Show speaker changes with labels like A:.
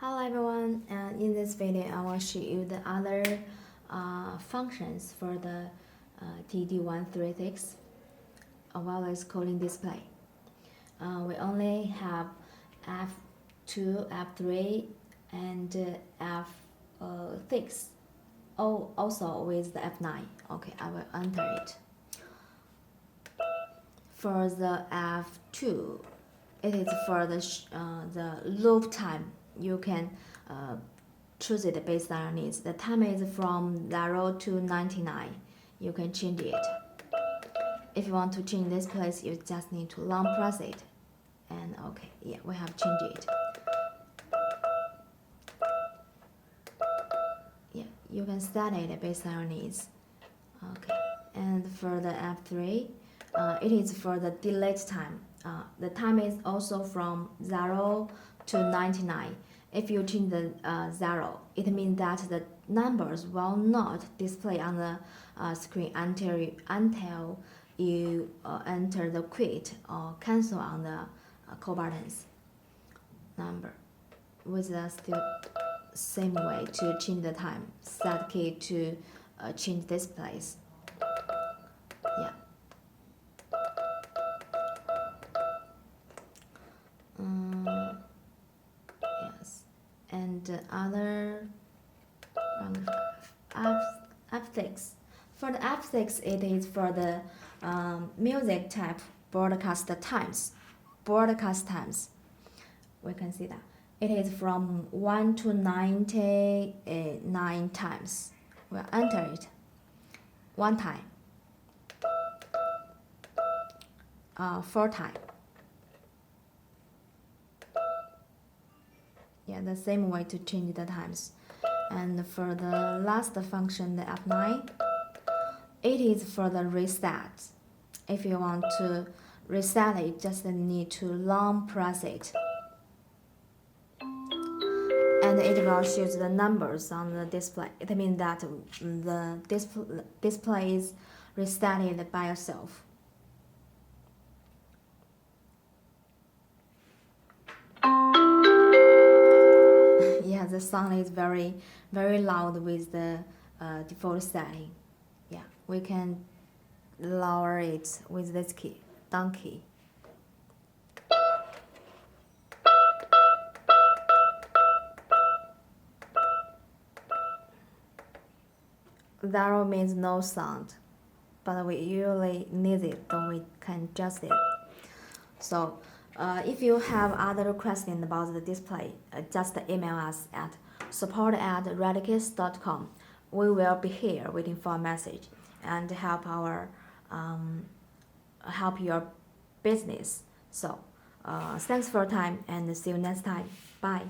A: Hello everyone, and in this video I will show you the other functions for the TD136 as well as coding display. We only have F2, F3 and F6, also with the F9. Okay, I will enter it. For the F2, it is for the loop time. You can choose it based on your needs. The time is from 0 to 99. You can change it. If you want to change this place, you just need to long press it. And okay, yeah, we have changed it. Yeah, you can set it based on your needs. Okay, and for the F3, it is for the delete time. The time is also from 0 to 99. If you change the 0, it means that the numbers will not display on the screen until you enter the quit or cancel on the call buttons number. With the still same way to change the time, set key to change this place. Yeah. Yes. And other F6. For the F6, it is for the music type broadcast times. We can see that it is from 1 to 99 times. We'll enter it one time, 4 times. Yeah, the same way to change the times. And for the last function, the F9, it is for the reset. If you want to reset it, just need to long press it. And it will show the numbers on the display. It means that the display is resetted by itself. Yeah, the sound is very loud with the default setting. Yeah, we can lower it with this key, down key. Zero means no sound, but we usually need it, so we can adjust it. So if you have other questions about the display, just email us at support@retekess.com. We will be here waiting for a message and help your business. So thanks for your time and see you next time. Bye.